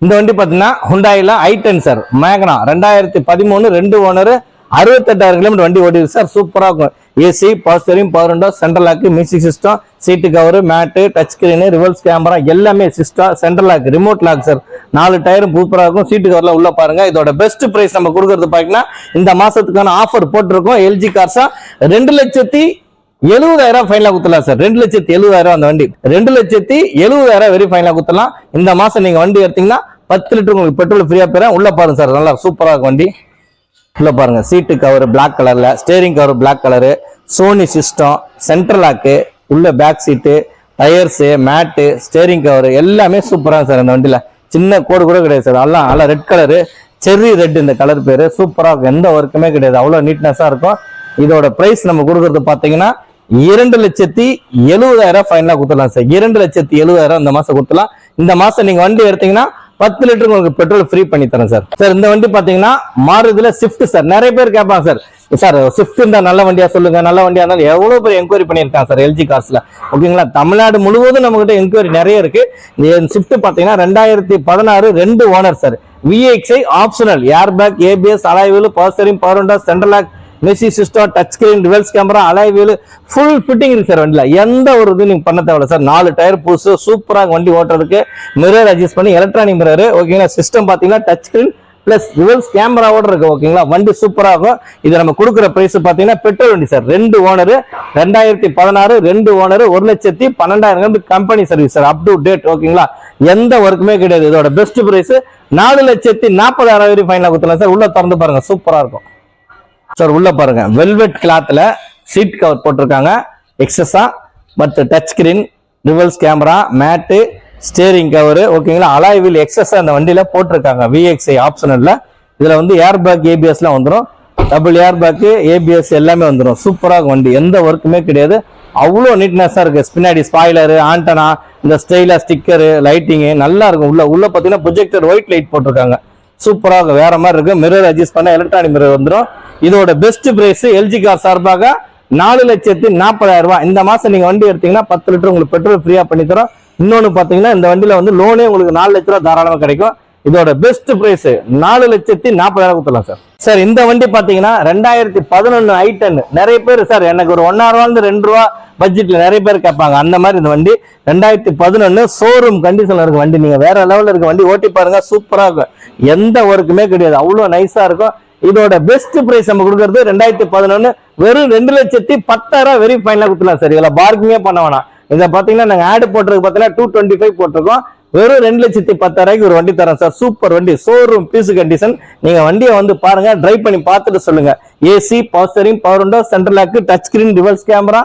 இந்த வண்டி பாத்தீங்கன்னா ஹுண்டாயில i10 சார் மேக்னா 2013 2 ஓனர் 68,000 கிலோமீட்டர் வண்டி ஓடிருக்கு சார். சூப்பரா இருக்கும். AC, power steering, power window, central lock, music system, seat cover, mat, touch screen, reverse camera எல்லாமே system, central lock, remote lock sir. 4 டயரும் சூப்பரா இருக்கும். சீட்டு கவர்ல உள்ள பாருங்க. இதோட பெஸ்ட் பிரைஸ் நம்ம கொடுக்கறது பாத்தீங்கன்னா இந்த மாசத்துக்கான ஆஃபர் போட்டிருக்கோம். எல்ஜி கார்ஸா 2,70,000 ஃபைனலா குத்தலாம் சார். 2,70,000 அந்த வண்டி 2,70,000 வெரி ஃபைனலா குத்தலாம். இந்த மாசம் நீங்க வண்டி எடுத்தீங்கன்னா 10 லிட்டர் உங்களுக்கு பெட்ரோல் ஃப்ரீயா பெற. உள்ள பாருங்க சார், நல்லா சூப்பரா இருக்கும் வண்டி. உள்ள பாருங்க, சீட்டு கவர் பிளாக் கலர்ல, steering cover black colour, Sony system, central lock, உள்ள back seat, tyres, mat, steering cover எல்லாமே சூப்பரா சார். இந்த வண்டியில சின்ன கோடு கூட கிடையாது சார். நல்லா ரெட் கலரு, செர்ரி ரெட் இந்த கலர் பேரு. சூப்பரா இருக்கும். எந்த ஒர்க்குமே கிடையாது. அவ்வளவு நீட்னஸா இருக்கும். இதோட பிரைஸ் நம்ம கொடுக்கறது பாத்தீங்கன்னா 2,70,000 ஃபைனலா கொடுத்துடலாம் சார். 2,70,000 இந்த மாசம் கொடுத்துலாம். இந்த மாசம் நீங்க வண்டி எடுத்தீங்கன்னா 10 லிட்டர் உங்களுக்கு பெட்ரோல் ஃப்ரீ பண்ணி தரேன் சார். சார் இந்த வண்டி பாத்தீங்கன்னா மாறுதில ஸ்விஃப்ட் சார். நிறைய பேர் கேட்பாங்க சார், சார் ஸ்விஃப்ட் இருந்தா நல்ல வண்டியா சொல்லுங்க, நல்ல வண்டியா இருந்தாலும் எவ்வளவு பேர் என்கொயரி பண்ணியிருக்காங்க சார் எல்ஜி கார்ஸ்ல. ஓகேங்களா, தமிழ்நாடு முழுவதும் நம்ம கிட்ட என்கொயரி நிறைய இருக்கு. இந்த ஸ்விஃப்ட் பாத்தீங்கன்னா 2016 2 owner sir. VXI optional, air bag, ABS, alloy wheel, power steering, power window, central lock, music system, touch screen, reverse camera, alloy wheel full fitting இருக்கு சார். வண்டியில எந்த ஒரு இது நீங்க பண்ண தேவையில்ல சார். 4 டயர் புதுசு, சூப்பரா வண்டி ஓட்டுறதுக்கு. மிரர் அட்ஜஸ்ட் பண்ணி எலக்ட்ரானிக் மிரர். ஓகேங்களா, சிஸ்டம் பாத்தீங்கன்னா டச் ஸ்கிரீன் பிளஸ் ரிவர்ஸ் கேமராவோட இருக்கு. ஓகேங்களா, வண்டி சூப்பரா இருக்கும். இது நம்ம கொடுக்குற பிரைஸ் பாத்தீங்கன்னா பெட்ரோல் வண்டி sir. 2 owner, 2016 2 owner, 1,12,000 company service sir. Up to date. ஓகேங்களா, எந்த ஒர்க்குமே கிடையாது. இதோட பெஸ்ட் பிரைஸ் 4,40,000 வரை ஃபைனலா கொடுத்தலாம் சார். உள்ள திறந்து பாருங்க, சூப்பரா இருக்கும் சார். உள்ள பாருங்க, வெல்வெட் கிளாத்ல சீட் கவர் போட்டிருக்காங்க எக்ஸஸா. But touch screen, reverse camera, mat, steering cover. ஓகேங்களா, அலாய் வீல் எக்ஸஸா அந்த வண்டியில போட்டிருக்காங்க. VXI ஆப்ஷனல்ல. இதுல வந்து ஏர் பேக், ABS எல்லாம் வந்துடும். டபுள் ஏர் பேக், ABS எல்லாமே வந்துடும். சூப்பரா வண்டி, எந்த ஒர்க்குமே கிடையாது. அவ்வளோ நீட்னஸா இருக்கு. பின்னாடி ஸ்பாய்லரு, ஆண்டனா, இந்த ஸ்டைலா ஸ்டிக்கரு, லைட்டிங் நல்லா இருக்கும். உள்ள பாத்தீங்கன்னா ப்ரொஜெக்டர் ஒயிட் லைட் போட்டிருக்காங்க. சூப்பரா வேற மாதிரி இருக்கு. மிரர் அட்ஜஸ்ட் பண்ண எலக்ட்ரானிக் மிரர் வந்துடும். இதோட பெஸ்ட் பிரைஸ் எல்ஜி கார் சார்பாக 4,40,000. இந்த மாசம் நீங்க வண்டி எடுத்தீங்கன்னா 10 லிட்டர் உங்களுக்கு பெட்ரோல் ஃப்ரீயா பண்ணி தரோம். இன்னொன்னு பாத்தீங்கன்னா இந்த வண்டியில வந்து லோனே உங்களுக்கு 4 லட்ச ரூபாய் தாராளமா கிடைக்கும். இதோட பெஸ்ட் பிரைஸ் 4,40,000 கொடுத்துலாம் சார். சார் இந்த வண்டி பாத்தீங்கன்னா 2011 i10. நிறைய பேர் சார் எனக்கு ஒரு 1 ரூபாய் 2 ரூபா பட்ஜெட்ல நிறைய பேர் கேட்பாங்க. அந்த மாதிரி இந்த வண்டி 2011 ஷோரூம் கண்டிஷன்ல இருக்க வண்டி. நீங்க வேற லெவல்ல இருக்க வண்டி ஓட்டி பாருங்க, சூப்பரா இருக்கும். எந்த ஒர்க்குமே கிடையாது. அவ்வளவு நைஸா இருக்கும். இதோட பெஸ்ட் பிரைஸ் நம்ம கொடுக்கறது 2011 வெறும் 2,10,000 வெரி ஃபைனலா கொடுத்துலாம் சார். இதுல பார்க்கிங்கே பண்ண வேணாம். இதை பாத்தீங்கன்னா நாங்க ஆட் போட்டிருக்கு பாத்தீங்கன்னா 225 போட்டிருக்கோம். வெறும் 2,10,000 ஒரு வண்டி தரேன் சார். சூப்பர் வண்டி, ஷோரூம் பீஸ் கண்டிஷன். நீங்க வண்டியை வந்து பாருங்க, டிரைவ் பண்ணி பார்த்துட்டு சொல்லுங்க. AC, power steering, power window, central lock, touch screen, reverse camera,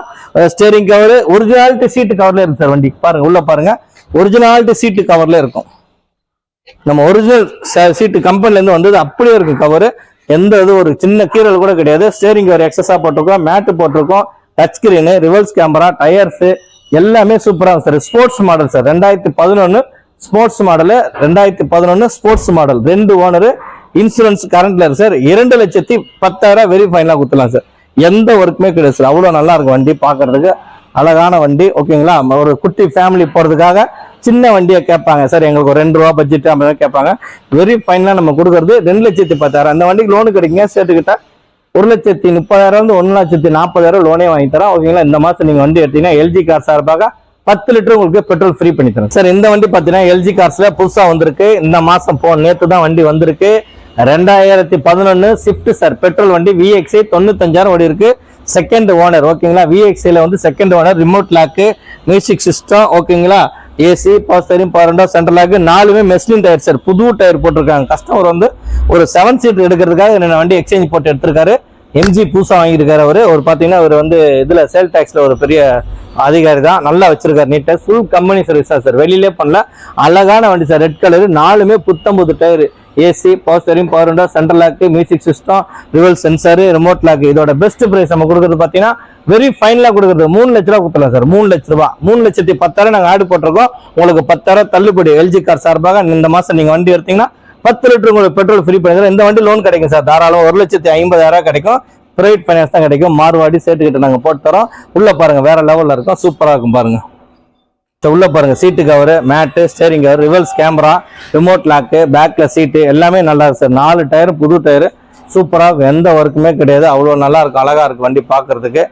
steering cover, ஒரிஜினாலிட்டி சீட்டு கவர்ல இருக்கு சார். வண்டி பாருங்க, உள்ள பாருங்க, ஒரிஜினாலிட்டி சீட்டு கவர்ல இருக்கும். நம்ம ஒரிஜினல் சீட்டு கம்பெனில இருந்து வந்தது அப்படியே இருக்கு கவர். எந்த இது ஒரு சின்ன கீரல் கூட கிடையாது. ஸ்டேரிங் கவர் எக்ஸஸா போட்டிருக்கோம், மேட்டு போட்டிருக்கோம், touch screen, reverse camera, tyres எல்லாமே சூப்பரா sir. Sports model sir. 2011 sports model, 2011 sports model. 2 owner, insurance கரண்ட்ல இருக்கு சார். 2,10,000 வெரி ஃபைனலா கொடுத்துலாம் சார். எந்த ஒர்க்குமே கிடையாது சார். அவ்வளவு நல்லா இருக்கும் வண்டி, பாக்குறதுக்கு அழகான வண்டி. ஓகேங்களா, ஒரு குட்டி ஃபேமிலி போறதுக்காக சின்ன வண்டியை கேட்பாங்க சார். எங்களுக்கு ஒரு 2 ரூபா பட்ஜெட் அப்படி கேட்பாங்க. வெரி ஃபைனலா நம்ம கொடுக்கறது 2,10,000. அந்த வண்டிக்கு லோனு கிடைக்குங்க. சேர்த்துக்கிட்டா 1,30,000 1,40,000 லோனே வாங்கி தரோம். ஓகேங்களா, இந்த மாசம் நீங்க வண்டி எடுத்தீங்கன்னா எல்ஜி கார் சார்பாக 10 லிட்டர் உங்களுக்கு பெட்ரோல் ஃப்ரீ பண்ணி தரேன் சார். இந்த வண்டி பாத்தீங்கன்னா எல்ஜி கார்ஸ்ல புதுசா வந்திருக்கு. இந்த மாசம் நேத்து தான் வண்டி வந்திருக்கு. 2011 ஸ்விஃப்ட் சார். பெட்ரோல் வண்டி. VXI 95,000 ஓடி இருக்கு. Second owner. ஓகேங்களா, VXIல வந்து second owner. Remote lock, music system. ஓகேங்களா, AC, power steering, power window, central lock. 4மே மெஸ்லின் டயர் சார். புது டயர் போட்டிருக்காங்க. கஸ்டமர் வந்து ஒரு 7 சீட் எடுக்கிறதுக்காக என்ன வண்டி எக்ஸ்சேஞ்ச் போட்டு எடுத்திருக்காரு. MG புதுசா வாங்கியிருக்காரு. அவர் பாத்தீங்கன்னா அவர் வந்து இதுல சேல் டாக்ஸ்ல ஒரு பெரிய அதிகாரி தான். நல்லா வச்சிருக்காரு நீட்டா. ஃபுல் கம்பெனி சர்வீஸா சார். வெளியிலே பண்ணல. அழகான வண்டி சார். Red colour. 4மே புத்தம்புது tyre. AC, power steering, power window, central lock, music system, reverse sensor, remote lock. இதோட பெஸ்ட் பிரைஸ் நம்ம கொடுக்கறது பாத்தீங்கன்னா வெரி ஃபைனலா கொடுக்கறது 3 லட்ச ரூபாய் கொடுத்தலாம் சார். 3 லட்ச ரூபாய். 3,10,000 நாங்க ஆடு போட்டிருக்கோம். உங்களுக்கு 10,000 தள்ளுபடி எல்ஜி கார் சார்பாக. இந்த மாசம் நீங்க வண்டி எடுத்தீங்கன்னா 10 லிட்டர் உங்களுக்கு பெட்ரோல் ஃப்ரீ பண்ணி. இந்த வண்டி லோன் கிடைக்கும் சார். தாராளம் 1,50,000 கிடைக்கும். பிரைவேட் ஃபைனான்ஸ் தான் கிடைக்கும். மார்வாடி சேட்டு கிட்ட நாங்க போட்டு தரோம். உள்ள பாருங்க, வேற லெவல்ல இருக்கும். சூப்பரா இருக்கும் பாருங்க. உள்ள பாருங்க seat cover, mat, steering cover, reverse camera, remote lock, பேக்ல சீட்டு எல்லாமே நல்லா இருக்கு சார். 4 டயர் புது டயர், சூப்பரா எந்த ஒர்க்குமே கிடையாது. அவ்வளோ நல்லா இருக்கும், அழகா இருக்கு வண்டி பார்க்கறதுக்கு.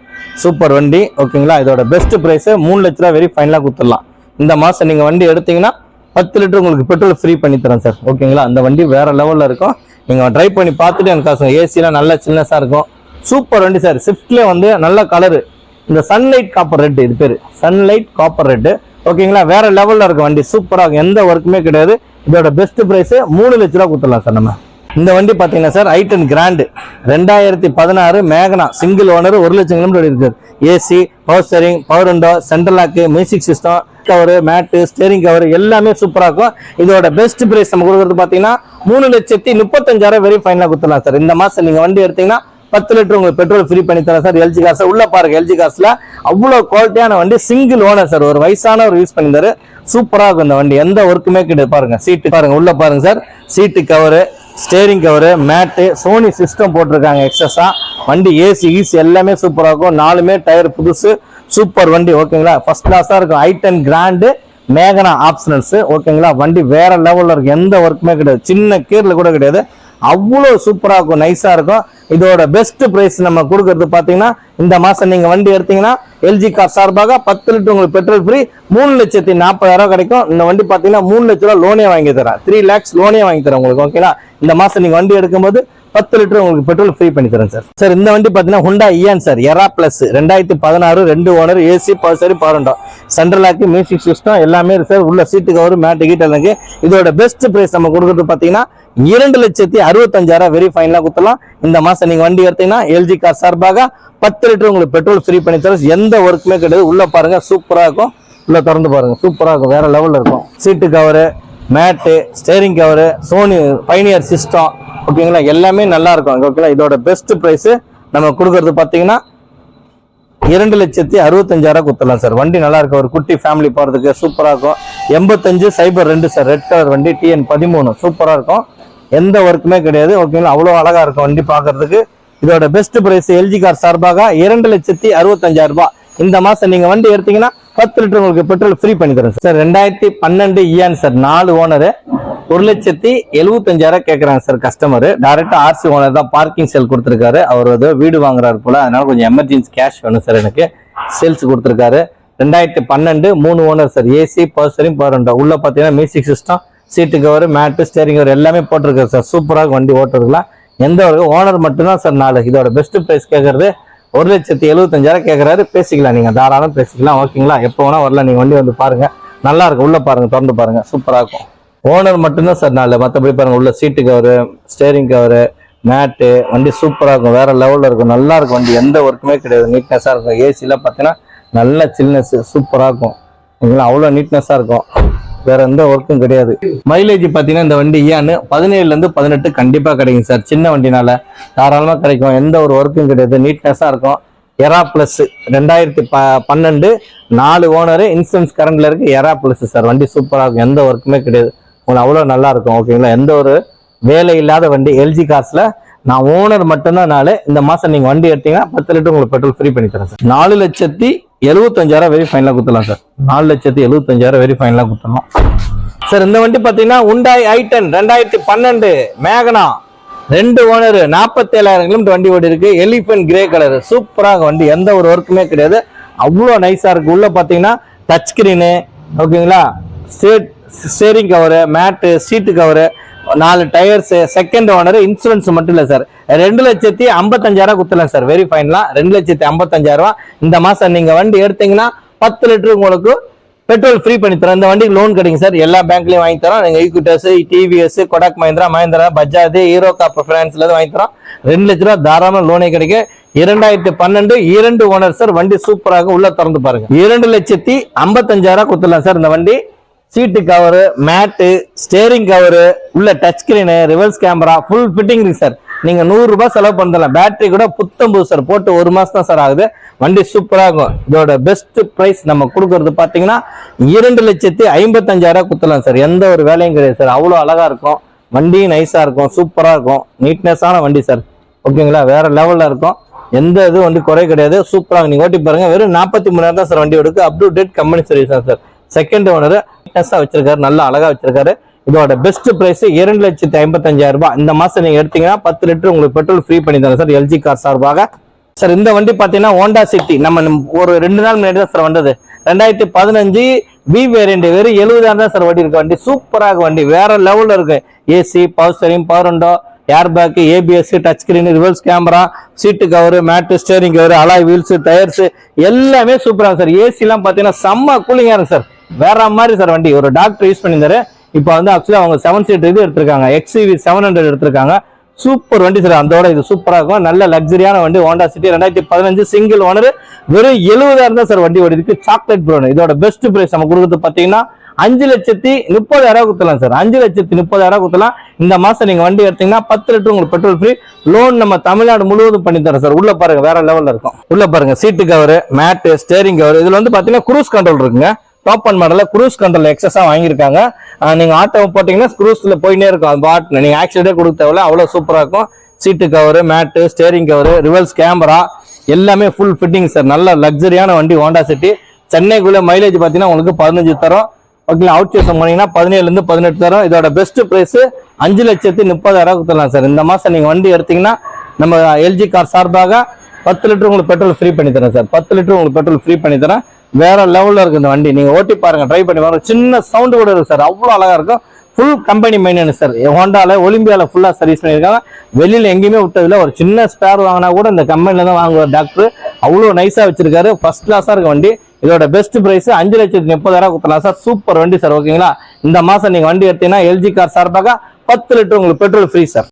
சூப்பர் வண்டி ஓகேங்களா. இதோட பெஸ்ட் பிரைஸ் 3 லட்ச ரூபா வெரி ஃபைனலா கொடுத்துடலாம். இந்த மாசம் நீங்க வண்டி எடுத்தீங்கன்னா 10 லிட்டர் உங்களுக்கு பெட்ரோல் ஃப்ரீ பண்ணி தரேன் சார் ஓகேங்களா. அந்த வண்டி வேற லெவல்ல இருக்கும். நீங்க ட்ரை பண்ணி பார்த்துட்டு எனக்கு காசு. ஏசிலாம் நல்ல சில்னஸா இருக்கும். சூப்பர் வண்டி சார். ஸ்விஃப்ட்ல வந்து நல்ல கலரு, இந்த சன்லைட் காப்பர் ரெட், இது பேரு சன்லைட் காப்பர் ரெட் ஓகேங்களா. வேற லெவல்ல இருக்க வண்டி, சூப்பரா இருக்கும், எந்த ஒர்க்குமே கிடையாது. இதோட பெஸ்ட் பிரைஸ் 3 லட்ச ரூபா கொடுத்துடலாம் சார் நம்ம. இந்த வண்டி பாத்தீங்கன்னா சார் i10 கிராண்ட் 2016 மேகனா சிங்கிள் ஓனர், 1 லட்சம் கிலோமீட்டர் இருக்கு. AC, power steering, power window, central lock, music system, cover, mat, steering cover எல்லாமே சூப்பரா இருக்கும். இதோட பெஸ்ட் பிரைஸ் நம்ம கொடுக்கறது பாத்தீங்கன்னா 3,35,000 வெரி ஃபைனலா கொடுத்துடலாம் சார். இந்த மாசம் நீங்க வண்டி எடுத்தீங்கன்னா 10 லிட்டர் உங்களுக்கு பெட்ரோல் ஃப்ரீ பண்ணி தரேன் சார். எல்ஜி காசு உள்ள பாருங்க. எல்ஜி காசுல அவ்வளவு குவாலிட்டியான வண்டி, சிங்கிள் ஓனர் சார். ஒரு வயசானவர் யூஸ் பண்ணிருந்தாரு. சூப்பரா இருக்கும் இந்த வண்டி, எந்த ஒர்க்குமே கிடையாது. பாருங்க சீட்டு பாருங்க, உள்ள பாருங்க sir. Seat cover, steering cover, mat, Sony system போட்டிருக்காங்க எக்ஸஸா. வண்டி ஏசி ஈசி எல்லாமே சூப்பரா இருக்கும். 4மே டயர் புதுசு. சூப்பர் வண்டி ஓகேங்களா. ஃபர்ஸ்ட் கிளாஸா இருக்கும். i10 கிராண்ட் மேகனா ஆப்ஷனல்ஸ் ஓகேங்களா. வண்டி வேற லெவல்ல இருக்கு, எந்த ஒர்க்குமே கிடையாது. சின்ன கீர்ல கூட கிடையாது. அவ்வளோ சூப்பரா இருக்கும், நைஸா இருக்கும். இதோட பெஸ்ட் பிரைஸ் நம்ம கொடுக்கறது பாத்தீங்கன்னா இந்த மாசம் நீங்க வண்டி எடுத்தீங்கன்னா எல்ஜி கார் சார்பாக 10 லிட்டர் உங்களுக்கு பெட்ரோல் ஃப்ரீ 3,40,000 கிடைக்கும். இந்த வண்டி பாத்தீங்கன்னா 3 லட்ச ரூபா லோனே வாங்கி தரேன். 3 lakhs லோனே வாங்கி தரேன் உங்களுக்கு ஓகேங்களா. இந்த மாசம் நீங்க வண்டி எடுக்கும்போது 10 லிட்டர் உங்களுக்கு பெட்ரோல் ஃப்ரீ பண்ணி தரேன் சார். சார் இந்த வண்டி பாத்தீங்கன்னா Hyundai Eon sir, Era plus 2016 2 owner, AC, power steering, power window, central lock, music system எல்லாமே சார். உள்ள சீட்டு கவர், மேட், கீட் இருக்கு. இதோட பெஸ்ட் பிரைஸ் நம்ம கொடுக்கறது பாத்தீங்கன்னா 2,65,000 வெரி ஃபைனலா கொடுத்துலாம். இந்த மாசம் நீங்க வண்டி எடுத்தீங்கன்னா எல்ஜி கார் சார்பாக 10 லிட்டர் உங்களுக்கு பெட்ரோல் ஃப்ரீ பண்ணி தரேன். எந்த ஒர்க்குமே கிடையாது. உள்ள பாருங்க சூப்பரா இருக்கும். உள்ள திறந்து பாருங்க சூப்பரா இருக்கும், வேற லெவல்ல இருக்கும். Seat cover, mat, steering cover, Sony Pioneer system ஓகேங்களா. எல்லாமே நல்லா இருக்கும் ஓகேங்களா. இதோட பெஸ்ட் பிரைஸ் நம்ம கொடுக்கறது பாத்தீங்கன்னா 2,65,000 கொடுத்துடலாம் சார். வண்டி நல்லா இருக்கும், ஒரு குட்டி ஃபேமிலி போறதுக்கு சூப்பரா இருக்கும். 8502 சார், ரெட் கலர் வண்டி, TN 13 சூப்பரா இருக்கும், எந்த ஒர்க்குமே கிடையாது ஓகேங்களா. அவ்வளவு அழகா இருக்கும் வண்டி பாக்குறதுக்கு. இதோட பெஸ்ட் பிரைஸ் எல்ஜி கார் சார்பாக 2,65,000. இந்த மாசம் நீங்க வண்டி எடுத்தீங்கன்னா 10 லிட்டர் உங்களுக்கு பெட்ரோல் ஃப்ரீ பண்ணி தரேன் சார். 2012 இயான் சார், 4 ஓனர், 1,75,000 கேட்கறாங்க சார் கஸ்டமர். டைரக்டா ஆர்சி ஓனர் தான், பார்க்கிங் சேல் கொடுத்திருக்காரு. அவர் ஏதோ வீடு வாங்குறாரு போல, அதனால கொஞ்சம் எமர்ஜென்சி கேஷ் வேணும் சார் எனக்கு. சேல்ஸ் கொடுத்திருக்காரு. 2012 3 owner sir, AC, power steering, power window. உள்ள பாத்தீங்கன்னா music system, seat cover, mat, steering cover எல்லாமே போட்டிருக்காரு சார். சூப்பராக வண்டி ஓட்டுறதுலாம் எந்த ஒரு ஓனர் மட்டும்தான் சார் 4. இதோட பெஸ்ட் பிரைஸ் கேட்கறது 1,75,000 கேட்கறாரு. பேசிக்கலாம், நீங்க தாராளம் பேசிக்கலாம் ஓகேங்களா. எப்போ வேணா வரலாம், நீங்க வண்டி வந்து பாருங்க, நல்லா இருக்கும். உள்ள பாருங்க, திறந்து பாருங்க, சூப்பரா இருக்கும். ஓனர் மட்டும்தான் சார் 4. மற்றபடி பாருங்க, உள்ள சீட்டு கவரு, ஸ்டேரிங் கவரு, மேட்டு, வண்டி சூப்பரா இருக்கும், வேற லெவல்ல இருக்கும், நல்லா இருக்கும் வண்டி, எந்த ஒர்க்குமே கிடையாது. நீட்னஸா இருக்கும். ஏசில பாத்தீங்கன்னா நல்ல சில்னஸ் சூப்பரா இருக்கும் ஓகேங்களா. அவ்வளவு நீட்னஸா இருக்கும், வேற எந்த ஒர்க்கும் கிடையாது. மைலேஜ் பாத்தீங்கன்னா இந்த வண்டி இயான் 17ல இருந்து 18 கண்டிப்பா கிடைக்கும் சார். சின்ன வண்டினால தாராளமா கிடைக்கும், எந்த ஒரு ஒர்க்கும் கிடையாது, நீட்னஸா இருக்கும். எரா பிளஸ் 2012 4 ஓனர், இன்சூரன்ஸ் கரண்ட்ல இருக்கு. எரா பிளஸ் சார், வண்டி சூப்பரா இருக்கும், எந்த ஒர்க்குமே கிடையாது. உங்களுக்கு அவ்வளவு நல்லா இருக்கும் ஓகேங்களா. எந்த ஒரு வேலை இல்லாத வண்டி. எல்ஜி கார்ஸ்ல நான் ஓனர் மட்டும்தான் 4. இந்த மாசம் நீங்க வண்டி எடுத்தீங்கன்னா 10 லிட்டர் உங்களுக்கு பெட்ரோல் ஃப்ரீ பண்ணி தரேன் சார். 4,75,000 வெரி ஃபைனலா கொடுத்துலாம் சார். 4,75,000 வெரி ஃபைனலா கொடுத்துடலாம் சார். இந்த வண்டி பாத்தீங்கன்னா Hyundai i10 2012 மேகனா 2 ஓனர், 47,000 கிலோமீட்டர் வண்டி ஓடி இருக்கு. எலிபென்ட் கிரே கலர், சூப்பராக வண்டி, எந்த ஒரு ஒர்க்குமே கிடையாது, அவ்வளோ நைஸா இருக்கு. உள்ள பாத்தீங்கன்னா டச் ஸ்கிரீனு ஓகேங்களா, steering cover, mat, seat cover, 4 tyres, second owner, insurance மட்டும் இல்ல சார். 2,55,000 கொடுத்துலாம் சார் வெரி ஃபைனலா. 2,55,000. இந்த மாசம் நீங்க வண்டி எடுத்தீங்கன்னா 10 லிட்டர் உங்களுக்கு பெட்ரோல் ஃப்ரீ பண்ணி தரோம். இந்த வண்டிக்கு லோன் கிடைக்கும் சார், எல்லா பேங்க்லயும் வாங்கி தரோம். நீங்க ஈக்விட்டஸ், டிவிஎஸ், கொடாக் மஹிந்திரா, பஜாஜ், ஹீரோ கார் ஃபைனான்ஸ்ல வாங்கி தரோம். 2 லட்ச ரூபா தாராளமா லோனே கிடைக்கும். 2012 2 ஓனர் சார், வண்டி சூப்பராக. உள்ள திறந்து பாருங்க, 2,55,000 கொடுத்துடலாம் சார். இந்த வண்டி சீட்டு கவரு, மேட்டு, ஸ்டேரிங் கவரு, உள்ள touch screen, reverse camera, full fitting இருக்கு சார். நீங்க 100 ரூபாய் செலவு பண்ணலாம். பேட்டரி கூட புத்தம்பு சார், போட்டு 1 மாசம் தான் சார் ஆகுது. வண்டி சூப்பரா இருக்கும். இதோட பெஸ்ட் பிரைஸ் நம்ம கொடுக்கறது பாத்தீங்கன்னா 2,55,000 கொடுத்துலாம் சார். எந்த ஒரு வேலையும் கிடையாது சார், அவ்வளவு அழகா இருக்கும் வண்டி, நைஸா இருக்கும், சூப்பரா இருக்கும், நீட்னஸான வண்டி சார் ஓகேங்களா. வேற லெவல்ல இருக்கும், எந்த இது வந்து குறை கிடையாது, சூப்பரா நீங்க ஓட்டி பாருங்க. வெறும் 43,000 தான் சார் வண்டி எடுக்கு. Up to date company service தான் சார். செகண்ட் ஓனர் வச்சிருக்காரு, நல்லா அழகா வச்சிருக்காரு. இதோட பெஸ்ட் பிரைஸ் 2,55,000 ரூபாய். இந்த மாசம் நீங்க எடுத்தீங்கன்னா 10 லிட்டர் உங்களுக்கு பெட்ரோல் ஃப்ரீ பண்ணி தரேன் சார், எல்ஜி கார் சார்பாக. சார் இந்த வண்டி பாத்தீங்கன்னா ஹோண்டா சிட்டி, நம்ம ஒரு 2 நாள் முன்னாடி தான் சார் வந்தது. 2015 பி வேரியன்ட், வெறும் 70,000 தான் சார் வண்டி இருக்கு. வண்டி சூப்பராக வண்டி வேற லெவல்ல இருக்கு. AC, power steering, power window, air bag, ABS, touch screen, reverse camera, seat cover, mat, steering cover, alloy wheels, tyres எல்லாமே சூப்பரா சார். ஏசி எல்லாம் பாத்தீங்கன்னா செம்ம கூலிங்கா இருக்கு சார், வேற மாதிரி சார் வண்டி. ஒரு டாக்டர் யூஸ் பண்ணியிருந்தாரு, இப்போ வந்து ஆக்சுவலா அவங்க 7 சீட் இது எடுத்திருக்காங்க, XCV 700 எடுத்திருக்காங்க. சூப்பர் வண்டி சார், அதோட இது சூப்பரா இருக்கும். நல்ல லக்ஸரியான வண்டி ஹோண்டா சிட்டி 2015 சிங்கிள் ஓனர், வெறும் 70,000 தான் சார் வண்டி ஓடிருக்கு. Chocolate brown. இதோட பெஸ்ட் பிரைஸ் நம்ம கொடுக்குறது பாத்தீங்கன்னா 5,30,000 குத்தலாம் சார், 5,30,000 குத்தலாம். இந்த மாசம் நீங்க வண்டி எடுத்தீங்கன்னா 10 லிட்டர் உங்களுக்கு பெட்ரோல் ஃப்ரீ. லோன் நம்ம தமிழ்நாடு முழுவதும் பண்ணி தரோம் சார். உள்ள பாருங்க வேற லெவல்ல இருக்கும். உள்ள பாருங்க seat cover, mat, steering cover. இதுல வந்து பாத்தீங்கன்னா குரூஸ் கண்ட்ரோல் இருக்குங்க. டாப் அண்ட் மாடல்ல குரூஸ் கண்ட்ரோல் எக்ஸஸா வாங்கியிருக்காங்க. நீங்க ஆட்டோ போட்டீங்கன்னா குரூஸ்ல போயிட்டே இருக்கும், அது பாட்டு நீங்க ஆக்சிடென்டே கொடுக்க தேவையில்ல, அவ்வளவு சூப்பரா இருக்கும். Seat cover, mat, steering cover, reverse camera எல்லாமே ஃபுல் ஃபிட்டிங் சார். நல்ல லக்ஸரியான வண்டி ஹோண்டா சிட்டி. சென்னைக்குள்ள மைலேஜ் பாத்தீங்கன்னா உங்களுக்கு 15 தரும். ஓகே, அவுட் சோர்ஸ் போனீங்கன்னா 17 இருந்து 18 தரும். இதோட பெஸ்ட் பிரைஸ் 5,30,000 கொடுத்துடலாம் சார். இந்த மாசம் நீங்க வண்டி எடுத்தீங்கன்னா நம்ம எல்ஜி கார் சார்பாக 10 லிட்டர் உங்களுக்கு பெட்ரோல் ஃப்ரீ பண்ணி தரேன் சார். 10 லிட்டர் உங்களுக்கு பெட்ரோல் ஃப்ரீ பண்ணி தரேன். வேற லெவல்ல இருக்கு இந்த வண்டி, நீங்க ஓட்டி பாருங்க, ட்ரை பண்ணி பாருங்க. சின்ன சவுண்ட் கூட இருக்கு சார், அவ்வளவு அழகா இருக்கும். Full company maintenance sir. ஹோண்டால ஒலிம்பியால ஃபுல்லா சர்வீஸ் பண்ணியிருக்காங்க. வெளியில எங்கேயுமே விட்டதில்ல. ஒரு சின்ன ஸ்பேர் வாங்கினா கூட இந்த கம்பெனில தான் வாங்குவார் டாக்டர். அவ்வளவு நைஸா வச்சிருக்காரு, ஃபர்ஸ்ட் கிளாஸா இருக்கு வண்டி. இதோட பெஸ்ட் பிரைஸ் 5,30,000 கொடுத்தலாம் சார். சூப்பர் வண்டி சார். ஓகேங்களா, இந்த மாசம் நீங்க வண்டி எடுத்தீங்கன்னா எல்ஜி கார் சார்பாக 10 லிட்டர் உங்களுக்கு பெட்ரோல் ஃப்ரீ சார்.